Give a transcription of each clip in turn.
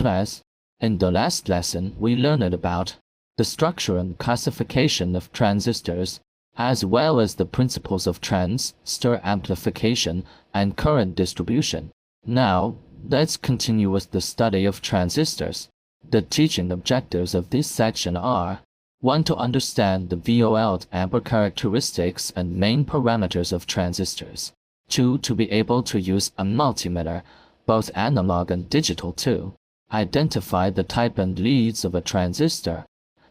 class. In the last lesson, we learned about the structure and classification of transistors, as well as the principles of transistor amplification and current distribution. Now, let's continue with the study of transistors. The teaching objectives of this section are: 1. To understand the volt-ampere characteristics and main parameters of transistors. 2. To be able to use a multimeter, both analog and digital, to identify the type and leads of a transistor.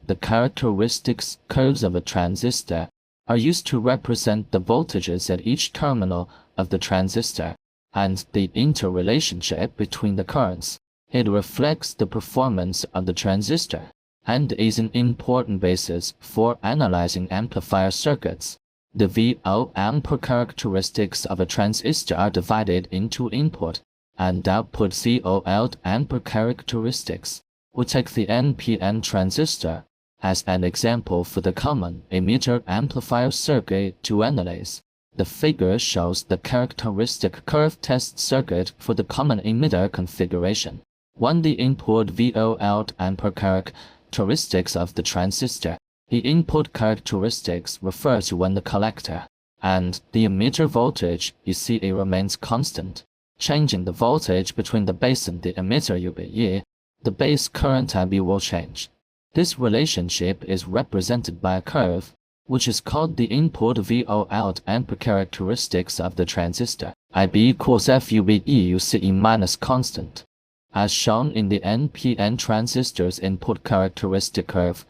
The characteristics curves of a transistor are used to represent the voltages at each terminal of the transistor and the interrelationship between the currents. It reflects the performance of the transistor and is an important basis for analyzing amplifier circuits. The volt-ampere characteristics of a transistor are divided into input and output volt-ampere characteristics. We take the NPN transistor as an example for the common emitter amplifier circuit to analyze. The figure shows the characteristic curve test circuit for the common emitter configuration. 1. The input volt-ampere characteristics of the transistor. The input characteristics refer to when the collector and the emitter voltage ECE remains constant. Changing the voltage between the base and the emitter UBE, the base current IB will change. This relationship is represented by a curve, which is called the input volt-ampere characteristics of the transistor. IB equals FUBE UCE minus constant. As shown in the NPN transistor's input characteristic curve,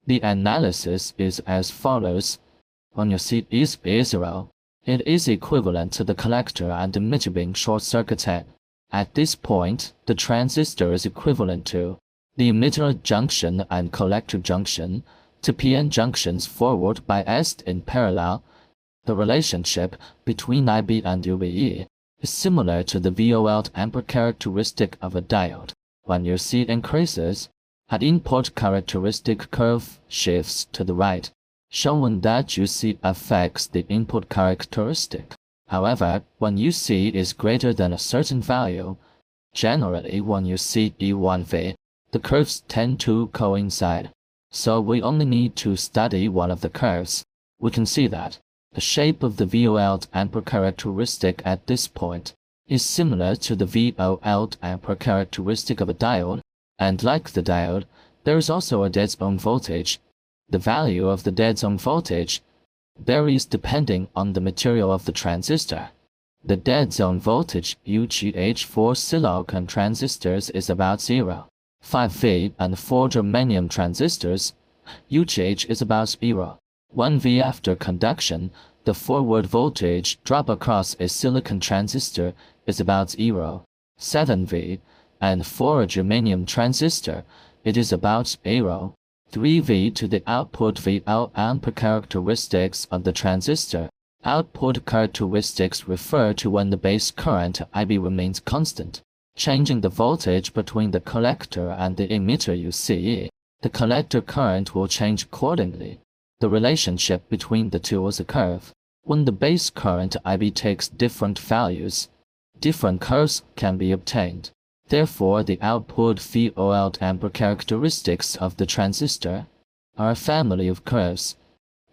the analysis is as follows. When your C is 0, it is equivalent to the collector and emitter being short-circuited. At this point, the transistor is equivalent to the emitter junction and collector junction to PN junctions forward biased in parallel. The relationship between IB and UBE is similar to the volt-ampere characteristic of a diode. When your C increases, an input characteristic curve shifts to the right, showing that UC affects the input characteristic. However, when UC is greater than a certain value, generally when UC E1V, the curves tend to coincide. So we only need to study one of the curves. We can see that the shape of the volt-ampere characteristic at this point is similar to the volt-ampere characteristic of a diode, and like the diode, there is also a dead zone voltage. The value of the dead zone voltage varies depending on the material of the transistor. The dead zone voltage UGH for silicon transistors is about 0.5V, and for germanium transistors, UGH is about 0.1V. After conduction, the forward voltage drop across a silicon transistor is about 0.7V, and for a germanium transistor, it is about 0.3V. To the output volt-ampere characteristics of the transistor. Output characteristics refer to when the base current IB remains constant. Changing the voltage between the collector and the emitter UCE, the collector current will change accordingly. The relationship between the two is a curve. When the base current IB takes different values, different curves can be obtained. Therefore, the output volt-ampere characteristics of the transistor are a family of curves.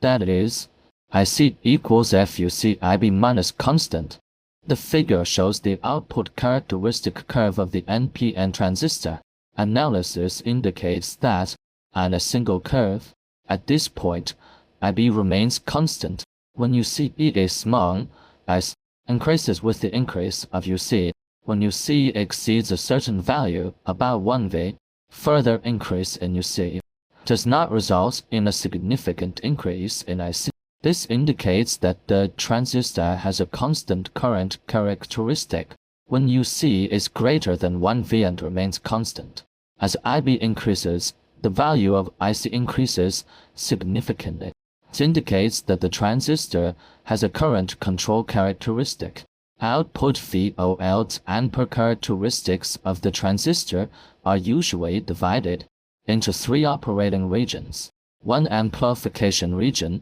That is, IC equals FUC IB minus constant. The figure shows the output characteristic curve of the NPN transistor. Analysis indicates that, on a single curve, at this point, IB remains constant. When UC is small, S increases with the increase of UC. When UC exceeds a certain value, about 1V, further increase in UC does not result in a significant increase in IC. This indicates that the transistor has a constant current characteristic when UC is greater than 1V and remains constant. As IB increases, the value of IC increases significantly. It indicates that the transistor has a current control characteristic. Output volt-ampere characteristics of the transistor are usually divided into 3 operating regions. 1. Amplification region.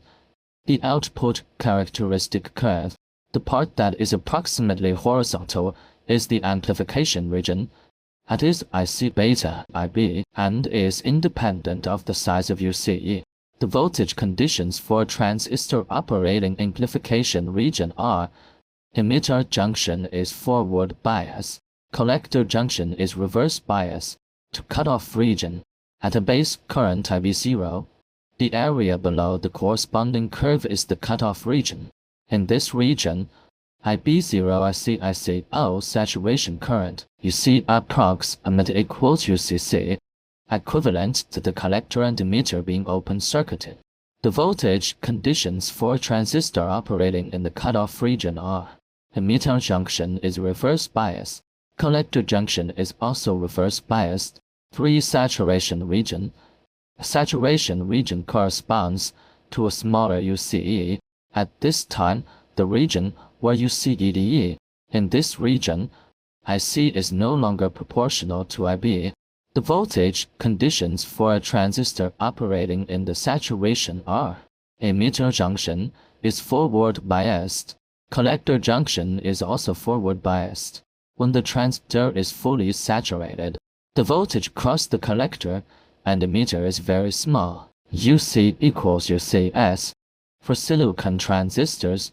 The output characteristic curve. The part that is approximately horizontal is the amplification region, It is IC beta IB and is independent of the size of UCE. The voltage conditions for a transistor operating amplification region are: emitter junction is forward bias, collector junction is reverse bias. To cutoff region, at a base current IB0, the area below the corresponding curve is the cutoff region. In this region, IB0 ICO saturation current, UC approximate equals UCC, equivalent to the collector and emitter being open-circuited. The voltage conditions for a transistor operating in the cutoff region are: emitter junction is reverse bias, collector junction is also reverse biased. 3. Saturation region. Saturation region corresponds to a smaller UCE. At this time, the region where you see EDE. In this region, IC is no longer proportional to IB. The voltage conditions for a transistor operating in the saturation are: emitter junction is forward biased, collector junction is also forward biased. When the transistor is fully saturated, the voltage across the collector and emitter is very small. UC equals UCS. For silicon transistors,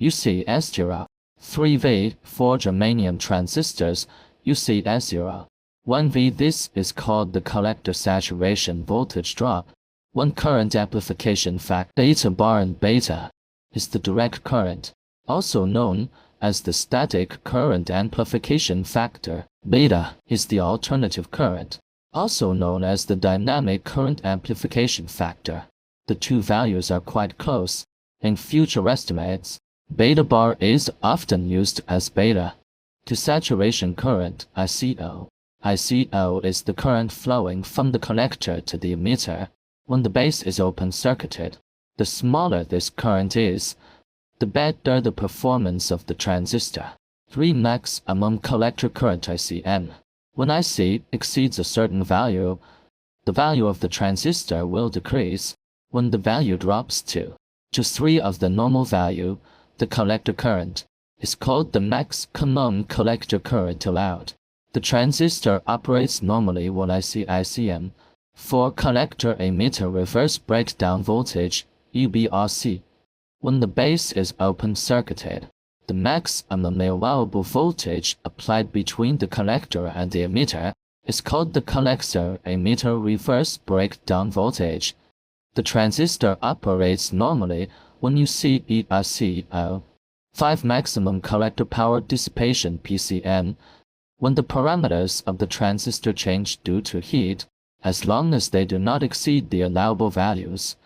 UCS0. 3V for germanium transistors, UCS0. 1V. This is called the collector saturation voltage drop. One current amplification factor, beta bar and beta, is the direct current, also known as the static current amplification factor. Beta is the alternative current, also known as the dynamic current amplification factor. The two values are quite close. In future estimates, beta bar is often used as beta. To saturation current, ICO. ICO is the current flowing from the collector to the emitter when the base is open-circuited. The smaller this current is, the better the performance of the transistor. 3. Maximum collector current ICM. When IC exceeds a certain value, the value of the transistor will decrease. When the value drops to just 3 of the normal value, the collector current is called the maximum collector current allowed. The transistor operates normally when ICM. For collector emitter reverse breakdown voltage, UBRC. When the base is open-circuited, the maximum allowable voltage applied between the collector and the emitter is called the collector emitter reverse breakdown voltage. The transistor operates normally when you see ERCO. 5. Maximum collector power dissipation PCM. When the parameters of the transistor change due to heat, as long as they do not exceed the allowable values,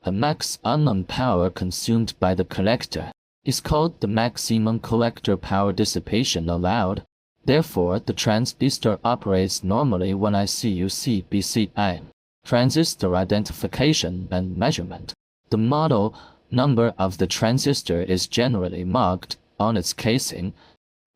the maximum power consumed by the collector is called the maximum collector power dissipation allowed. Therefore, the transistor operates normally when ICUC-BCI. Transistor identification and measurement. The model number of the transistor is generally marked on its casing.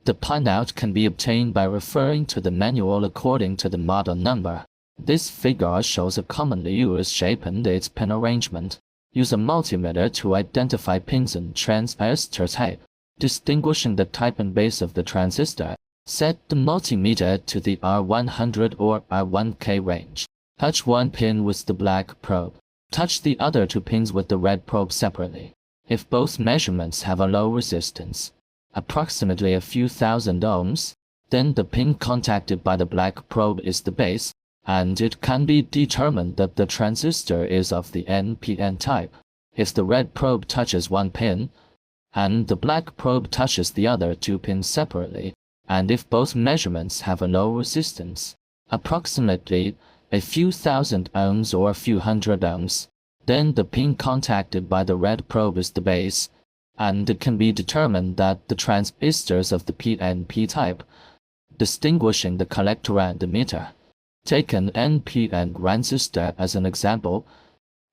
The pinout can be obtained by referring to the manual according to the model number. This figure shows a commonly used shape and its pin arrangement. Use a multimeter to identify pins and transistor type. Distinguishing the type and base of the transistor, set the multimeter to the R100 or R1K range. Touch one pin with the black probe. Touch the other 2 pins with the red probe separately. If both measurements have a low resistance, approximately a few thousand ohms, then the pin contacted by the black probe is the base, and it can be determined that the transistor is of the NPN type. If the red probe touches one pin, and the black probe touches the other 2 pins separately, and if both measurements have a low resistance, approximately a few thousand ohms or a few hundred ohms, then the pin contacted by the red probe is the base, and it can be determined that the transistors of the PNP type, distinguishing the collector and emitter. Take an NPN transistor as an example.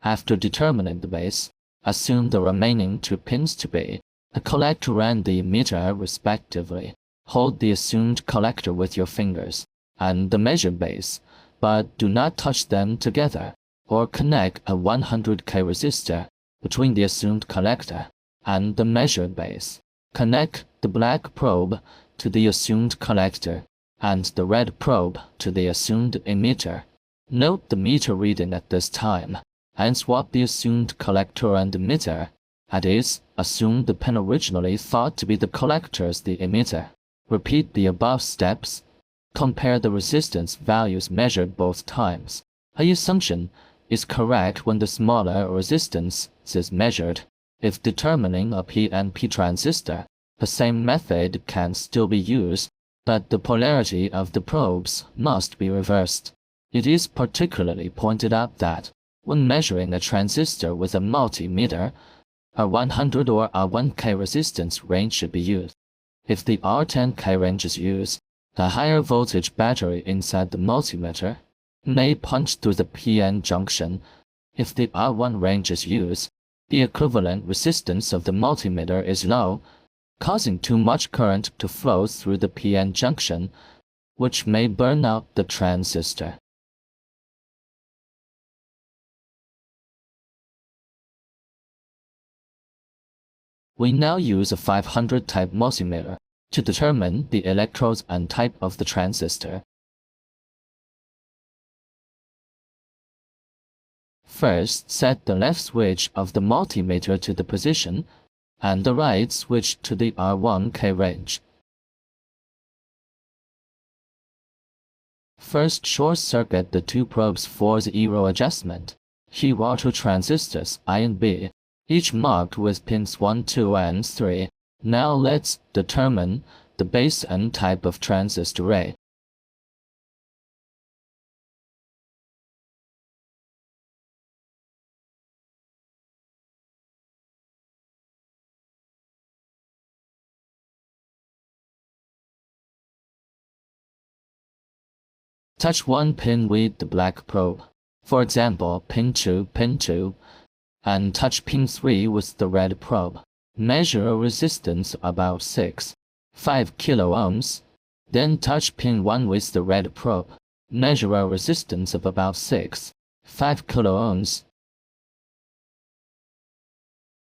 After determining the base, assume the remaining 2 pins to be the collector and the emitter respectively. Hold the assumed collector with your fingers and the measured base, but do not touch them together, or connect a 100K resistor between the assumed collector and the measured base. Connect the black probe to the assumed collector and the red probe to the assumed emitter. Note the meter reading at this time, and swap the assumed collector and emitter. That is, assume the pin originally thought to be the collector as the emitter. Repeat the above steps. Compare the resistance values measured both times. A assumption is correct when the smaller resistance is measured. If determining a PNP transistor, the same method can still be used, but the polarity of the probes must be reversed. It is particularly pointed out that, when measuring a transistor with a multimeter, a 100 or a 1K resistance range should be used. If the R10K range is used, the higher voltage battery inside the multimeter may punch through the PN junction. If the R1 range is used, the equivalent resistance of the multimeter is low, causing too much current to flow through the PN junction, which may burn out the transistor. We now use a 500 type multimeter to determine the electrodes and type of the transistor. First, set the left switch of the multimeter to the position and the right switch to the R1K range. First, short-circuit the two probes for zero adjustment. Here are two transistors, I and B, each marked with pins 1, 2, and 3. Now let's determine the base N type of transistor A. Touch one pin with the black probe, for example pin 2, and touch pin 3 with the red probe. Measure a resistance about 5 kilo ohms. Then touch pin 1 with the red probe. Measure a resistance of about 5 kilo ohms.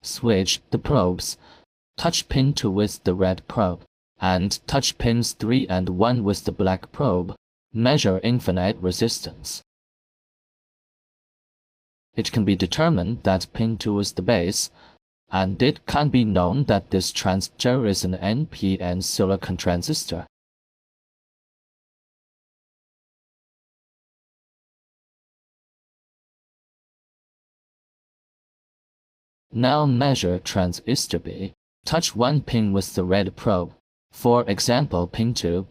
Switch the probes. Touch pin 2 with the red probe, and touch pins 3 and 1 with the black probe. Measure infinite resistance. It can be determined that pin 2 is the base, and it can be known that this transistor is an NPN silicon transistor. Now measure transistor B. Touch one pin with the red probe, for example pin 2.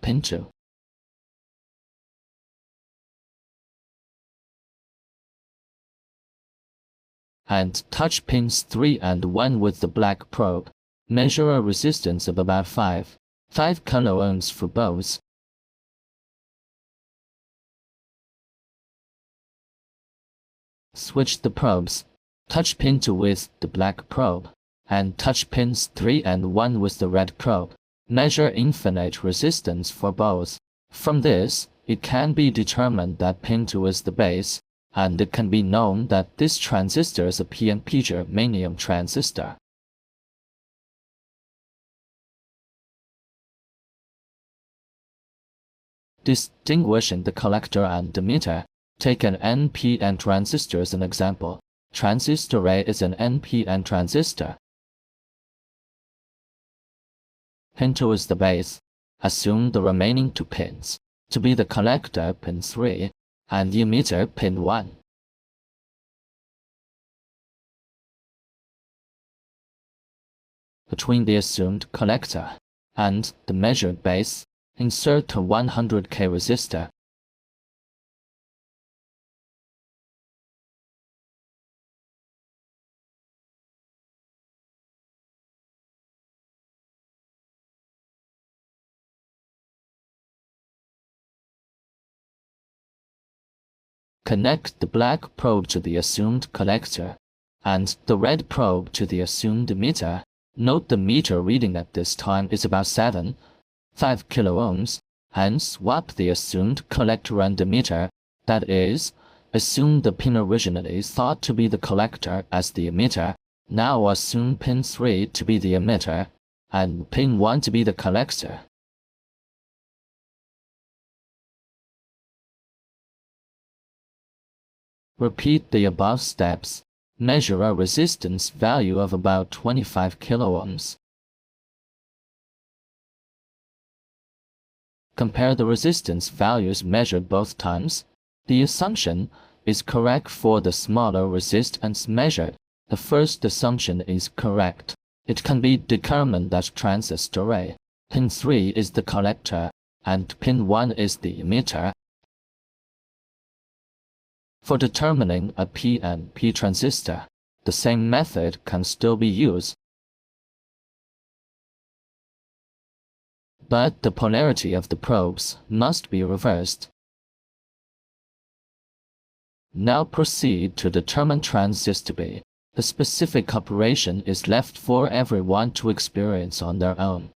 And touch pins 3 and 1 with the black probe. Measure a resistance of about 5 kilo ohms for both. Switch the probes. Touch pin 2 with the black probe, and touch pins 3 and 1 with the red probe. Measure infinite resistance for both. From this, it can be determined that pin 2 is the base, and it can be known that this transistor is a PNP germanium transistor. Distinguishing the collector and emitter. Take an NPN transistor as an example. Transistor A is an NPN transistor. Pin 2 is the base. Assume the remaining two pins to be the collector pin 3 and the emitter pin 1. Between the assumed collector and the measured base, insert a 100K resistor. Connect the black probe to the assumed collector and the red probe to the assumed emitter. Note the meter reading at this time is about 5 kilo ohms, and swap the assumed collector and emitter, that is, assume the pin originally thought to be the collector as the emitter. Now assume pin 3 to be the emitter, and pin 1 to be the collector. Repeat the above steps. Measure a resistance value of about 25 kiloohms. Compare the resistance values measured both times. The assumption is correct for the smaller resistance measured. The first assumption is correct. It can be determined that transistor A, pin 3 is the collector, and pin 1 is the emitter. For determining a PNP transistor, the same method can still be used, but the polarity of the probes must be reversed. Now proceed to determine transistor B. The specific operation is left for everyone to experience on their own.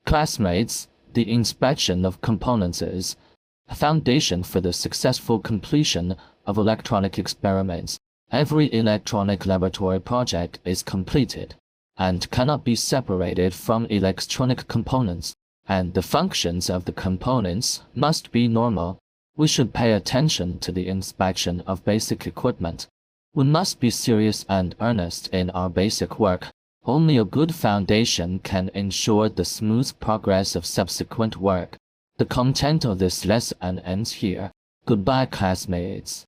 Classmates, the inspection of components is a foundation for the successful completion of electronic experiments. Every electronic laboratory project is completed and cannot be separated from electronic components, and the functions of the components must be normal. We should pay attention to the inspection of basic equipment. We must be serious and earnest in our basic work. Only a good foundation can ensure the smooth progress of subsequent work. The content of this lesson ends here. Goodbye, classmates.